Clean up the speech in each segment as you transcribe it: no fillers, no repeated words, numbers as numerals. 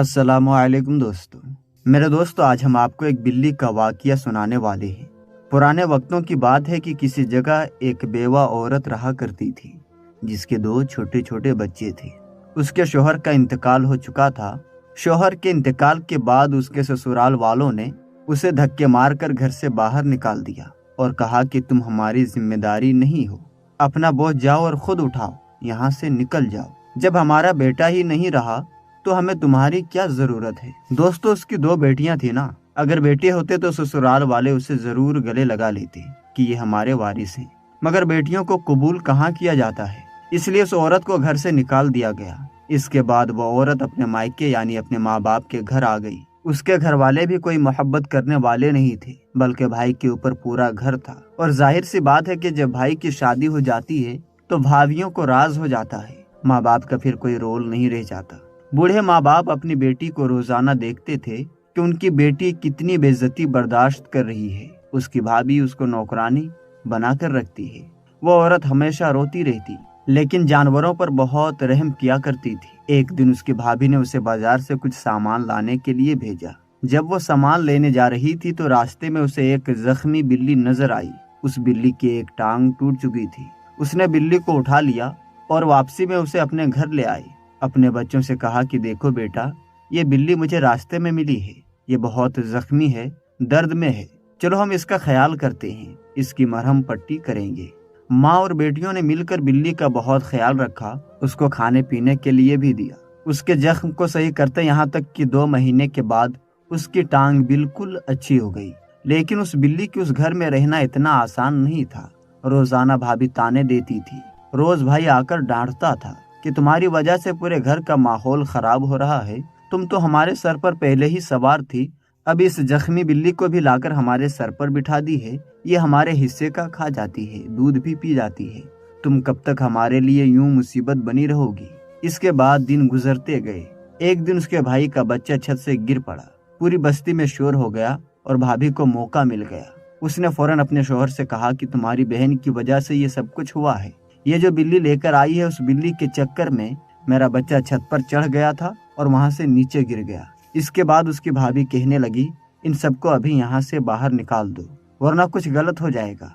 अस्सलामुअलैकुम दोस्तों। मेरे दोस्तों, आज हम आपको एक बिल्ली का वाक़या सुनाने वाले हैं। पुराने वक्तों की बात है कि किसी जगह एक बेवा औरत रहा करती थी, जिसके 2 छोटे छोटे बच्चे थे। उसके शौहर का इंतकाल हो चुका था। शौहर के इंतकाल के बाद उसके ससुराल वालों ने उसे धक्के मारकर घर से बाहर निकाल दिया और कहा कि तुम हमारी जिम्मेदारी नहीं हो, अपना बोझ जाओ और खुद उठाओ, यहाँ से निकल जाओ। जब हमारा बेटा ही नहीं रहा तो हमें तुम्हारी क्या जरूरत है। दोस्तों, उसकी 2 बेटियां थी ना। अगर बेटे होते तो ससुराल वाले उसे जरूर गले लगा लेते कि ये हमारे वारिस हैं, मगर बेटियों को कबूल कहाँ किया जाता है। इसलिए उस औरत को घर से निकाल दिया गया। इसके बाद वो औरत अपने मायके यानी अपने माँ बाप के घर आ गई। उसके घर वाले भी कोई मोहब्बत करने वाले नहीं थे, बल्कि भाई के ऊपर पूरा घर था। और जाहिर सी बात है कि जब भाई की शादी हो जाती है तो भाभियों को राज हो जाता है। माँ बाप का फिर कोई रोल नहीं रह जाता। बूढ़े माँ बाप अपनी बेटी को रोजाना देखते थे कि उनकी बेटी कितनी बेइज्जती बर्दाश्त कर रही है। उसकी भाभी उसको नौकरानी बनाकर रखती है। वो औरत हमेशा रोती रहती, लेकिन जानवरों पर बहुत रहम किया करती थी। एक दिन उसकी भाभी ने उसे बाजार से कुछ सामान लाने के लिए भेजा। जब वो सामान लेने जा रही थी तो रास्ते में उसे एक जख्मी बिल्ली नजर आई। उस बिल्ली की एक टांग टूट चुकी थी। उसने बिल्ली को उठा लिया और वापसी में उसे अपने घर ले आई। अपने बच्चों से कहा कि देखो बेटा, ये बिल्ली मुझे रास्ते में मिली है। ये बहुत जख्मी है, दर्द में है। चलो हम इसका ख्याल करते हैं, इसकी मरहम पट्टी करेंगे। माँ और बेटियों ने मिलकर बिल्ली का बहुत ख्याल रखा, उसको खाने पीने के लिए भी दिया। उसके जख्म को सही करते यहाँ तक कि 2 महीने के बाद उसकी टांग बिल्कुल अच्छी हो गई। लेकिन उस बिल्ली के उस घर में रहना इतना आसान नहीं था। रोजाना भाभी ताने देती थी। रोज भाई आकर डांटता था कि तुम्हारी वजह से पूरे घर का माहौल खराब हो रहा है। तुम तो हमारे सर पर पहले ही सवार थी, अब इस जख्मी बिल्ली को भी लाकर हमारे सर पर बिठा दी है। ये हमारे हिस्से का खा जाती है, दूध भी पी जाती है। तुम कब तक हमारे लिए यूं मुसीबत बनी रहोगी। इसके बाद दिन गुजरते गए। एक दिन उसके भाई का बच्चा छत से गिर पड़ा। पूरी बस्ती में शोर हो गया और भाभी को मौका मिल गया। उसने फौरन अपने शौहर से कहा कि तुम्हारी बहन की वजह से ये सब कुछ हुआ है। ये जो बिल्ली लेकर आई है, उस बिल्ली के चक्कर में मेरा बच्चा छत पर चढ़ गया था और वहां से नीचे गिर गया। इसके बाद उसकी भाभी कहने लगी, इन सबको अभी यहाँ से बाहर निकाल दो, वरना कुछ गलत हो जाएगा।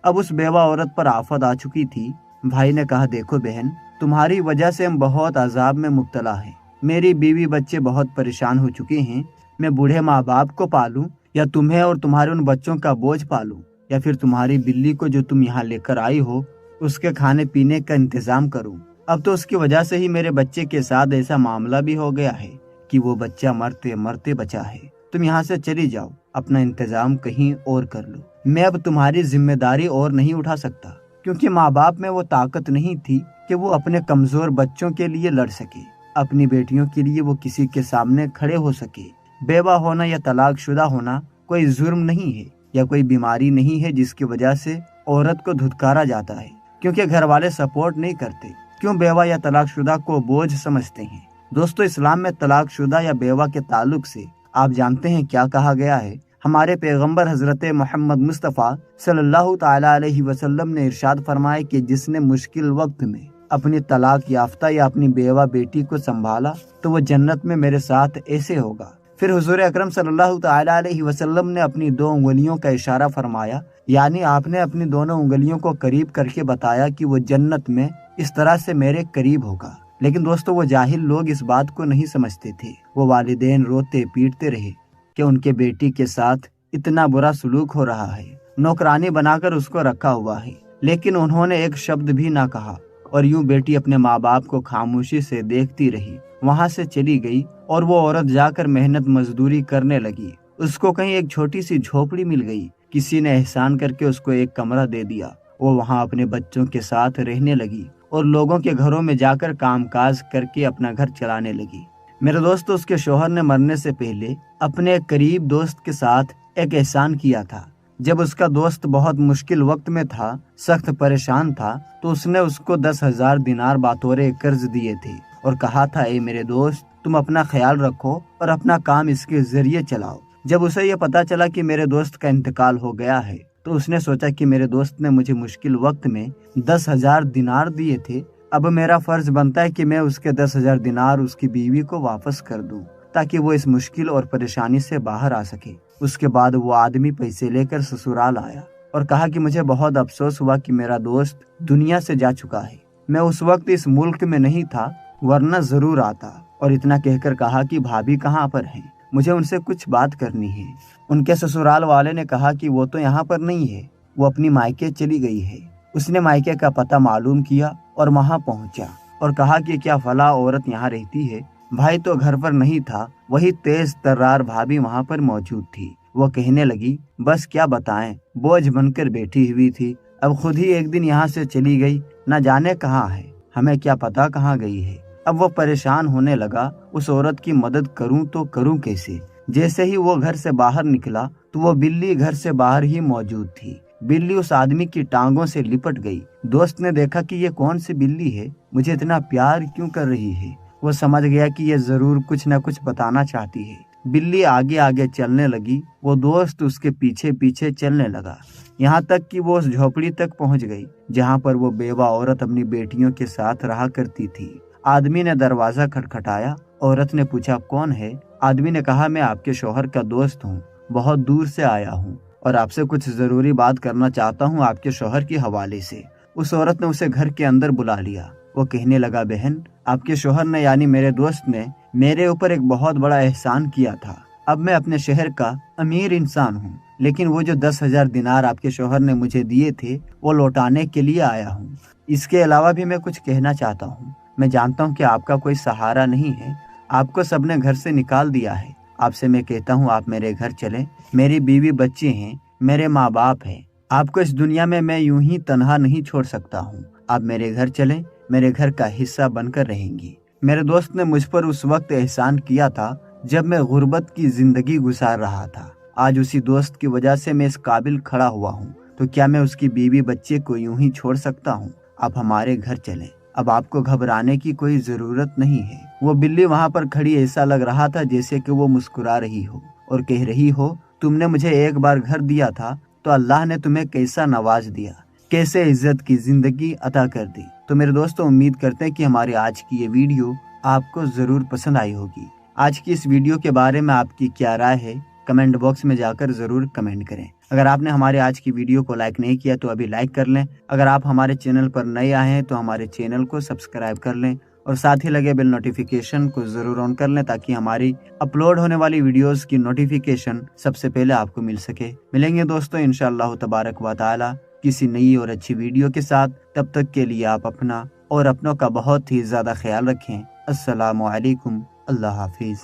अब उस बेवा औरत पर आफत आ चुकी थी। भाई ने कहा, देखो बहन, तुम्हारी वजह से हम बहुत अजाब में मुब्तला हैं। मेरी बीवी बच्चे बहुत परेशान हो चुके हैं। मैं बूढ़े माँ बाप को पालूं या तुम्हें और तुम्हारे उन बच्चों का बोझ पालूं, या फिर तुम्हारी बिल्ली को जो तुम यहाँ लेकर आई हो उसके खाने पीने का इंतजाम करूं। अब तो उसकी वजह से ही मेरे बच्चे के साथ ऐसा मामला भी हो गया है कि वो बच्चा मरते मरते बचा है। तुम यहाँ से चली जाओ, अपना इंतजाम कहीं और कर लो। मैं अब तुम्हारी जिम्मेदारी और नहीं उठा सकता, क्योंकि माँ बाप में वो ताकत नहीं थी कि वो अपने कमजोर बच्चों के लिए लड़ सके, अपनी बेटियों के लिए वो किसी के सामने खड़े हो सके। बेवा होना या तलाकशुदा होना कोई जुर्म नहीं है या कोई बीमारी नहीं है जिसकी वजह से औरत को धुतकारा जाता है, क्योंकि घर वाले सपोर्ट नहीं करते। क्यों बेवा या तलाकशुदा को बोझ समझते हैं। दोस्तों, इस्लाम में तलाकशुदा या बेवा के ताल्लुक से आप जानते हैं क्या कहा गया है। हमारे पैगंबर हजरत मोहम्मद मुस्तफ़ा सल्लल्लाहु ताला अलैहि वसल्लम ने इरशाद फरमाया कि जिसने मुश्किल वक्त में अपनी तलाक याफ्ता या अपनी बेवा बेटी को संभाला तो वो जन्नत में मेरे साथ ऐसे होगा। फिर हुजूर अकरम सल्लल्लाहु ताला अलैहि वसल्लम ने अपनी 2 उंगलियों का इशारा फरमाया, यानी आपने अपनी दोनों उंगलियों को करीब करके बताया कि वो जन्नत में इस तरह से मेरे करीब होगा। लेकिन दोस्तों, वो जाहिल लोग इस बात को नहीं समझते थे। वो वालिदैन रोते पीटते रहे कि उनके बेटी के साथ इतना बुरा सलूक हो रहा है, नौकरानी बनाकर उसको रखा हुआ है। लेकिन उन्होंने एक शब्द भी ना कहा और यूं बेटी अपने माँ बाप को खामोशी से देखती रही। वहां से चली गई और वो औरत जाकर मेहनत मजदूरी करने लगी। उसको कहीं एक छोटी सी झोपड़ी मिल गई। किसी ने एहसान करके उसको एक कमरा दे दिया। वो वहां अपने बच्चों के साथ रहने लगी और लोगों के घरों में जाकर कामकाज करके अपना घर चलाने लगी। मेरे दोस्त, उसके शौहर ने मरने से पहले अपने एक करीब दोस्त के साथ एक एहसान किया था। जब उसका दोस्त बहुत मुश्किल वक्त में था, सख्त परेशान था, तो उसने उसको 10,000 दिनार बातौरे कर्ज दिए थे और कहा था, ए मेरे दोस्त, तुम अपना ख्याल रखो और अपना काम इसके जरिए चलाओ। जब उसे ये पता चला कि मेरे दोस्त का इंतकाल हो गया है तो उसने सोचा कि मेरे दोस्त ने मुझे मुश्किल वक्त में 10,000 दिनार दिए थे, अब मेरा फर्ज बनता है कि मैं उसके 10,000 दिनार उसकी बीवी को वापस कर दूं। ताकि वो इस मुश्किल और परेशानी से बाहर आ सके। उसके बाद वो आदमी पैसे लेकर ससुराल आया और कहा कि मुझे बहुत अफसोस हुआ कि मेरा दोस्त दुनिया से जा चुका है। मैं उस वक्त इस मुल्क में नहीं था, वरना जरूर आता। और इतना कहकर कहा कि भाभी कहाँ पर हैं, मुझे उनसे कुछ बात करनी है। उनके ससुराल वाले ने कहा कि वो तो यहाँ पर नहीं है, वो अपनी मायके चली गई है। उसने मायके का पता मालूम किया और वहाँ पहुँचा और कहा कि क्या फला औरत यहाँ रहती है। भाई तो घर पर नहीं था, वही तेज तर्रार भाभी वहाँ पर मौजूद थी। वो कहने लगी, बस क्या बताएं, बोझ बनकर बैठी हुई थी, अब खुद ही एक दिन यहाँ से चली गई, न जाने कहाँ है, हमें क्या पता कहाँ गई है। अब वो परेशान होने लगा, उस औरत की मदद करूं तो करूं कैसे। जैसे ही वो घर से बाहर निकला तो वो बिल्ली घर से बाहर ही मौजूद थी। बिल्ली उस आदमी की टांगों से लिपट गई। दोस्त ने देखा कि ये कौन सी बिल्ली है, मुझे इतना प्यार क्यों कर रही है। वो समझ गया कि ये जरूर कुछ न कुछ बताना चाहती है। बिल्ली आगे आगे चलने लगी, वो दोस्त उसके पीछे पीछे चलने लगा, यहाँ तक कि वो उस झोपड़ी तक पहुँच गई जहाँ पर वो बेवा औरत अपनी बेटियों के साथ रहा करती थी। आदमी ने दरवाजा खटखटाया। औरत ने पूछा, कौन है? आदमी ने कहा, मैं आपके शौहर का दोस्त हूँ, बहुत दूर से आया हूँ और आपसे कुछ जरूरी बात करना चाहता हूँ आपके शौहर के हवाले से। उस औरत ने उसे घर के अंदर बुला लिया। वो कहने लगा, बहन, आपके शौहर ने यानी मेरे दोस्त ने मेरे ऊपर एक बहुत बड़ा एहसान किया था। अब मैं अपने शहर का अमीर इंसान हूँ, लेकिन वो जो 10,000 दिनार आपके शौहर ने मुझे दिए थे वो लौटाने के लिए आया हूँ। इसके अलावा भी मैं कुछ कहना चाहता हूँ। मैं जानता हूँ कि आपका कोई सहारा नहीं है, आपको सबने घर से निकाल दिया है। आपसे मैं कहता हूँ आप मेरे घर चलें, मेरी बीवी बच्चे हैं, मेरे माँ बाप हैं, आपको इस दुनिया में मैं यूं ही तन्हा नहीं छोड़ सकता हूँ। आप मेरे घर चलें, मेरे घर का हिस्सा बनकर रहेंगी। मेरे दोस्त ने मुझ पर उस वक्त एहसान किया था जब मैं गुर्बत की जिंदगी गुजार रहा था। आज उसी दोस्त की वजह से मैं इस काबिल खड़ा हुआ हूँ, तो क्या मैं उसकी बीवी बच्चे को यूं ही छोड़ सकता हूँ? आप हमारे घर चलें, अब आपको घबराने की कोई जरूरत नहीं है। वो बिल्ली वहाँ पर खड़ी ऐसा लग रहा था जैसे कि वो मुस्कुरा रही हो और कह रही हो, तुमने मुझे एक बार घर दिया था तो अल्लाह ने तुम्हें कैसा नवाज दिया, कैसे इज्जत की जिंदगी अता कर दी। तो मेरे दोस्तों, उम्मीद करते हैं कि हमारी आज की ये वीडियो आपको जरूर पसंद आई होगी। आज की इस वीडियो के बारे में आपकी क्या राय है, कमेंट बॉक्स में जाकर जरूर कमेंट करें। अगर आपने हमारे आज की वीडियो को लाइक नहीं किया तो अभी लाइक कर लें। अगर आप हमारे चैनल पर नए आए हैं तो हमारे चैनल को सब्सक्राइब कर लें और साथ ही लगे बेल नोटिफिकेशन को जरूर ऑन कर लें ताकि हमारी अपलोड होने वाली वीडियोस की नोटिफिकेशन सबसे पहले आपको मिल सके। मिलेंगे दोस्तों इंशाअल्लाह तबारक व तआला किसी नई और अच्छी वीडियो के साथ। तब तक के लिए आप अपना और अपनों का बहुत ही ज्यादा ख्याल रखें। अस्सलामु अलैकुम, अल्लाह हाफिज।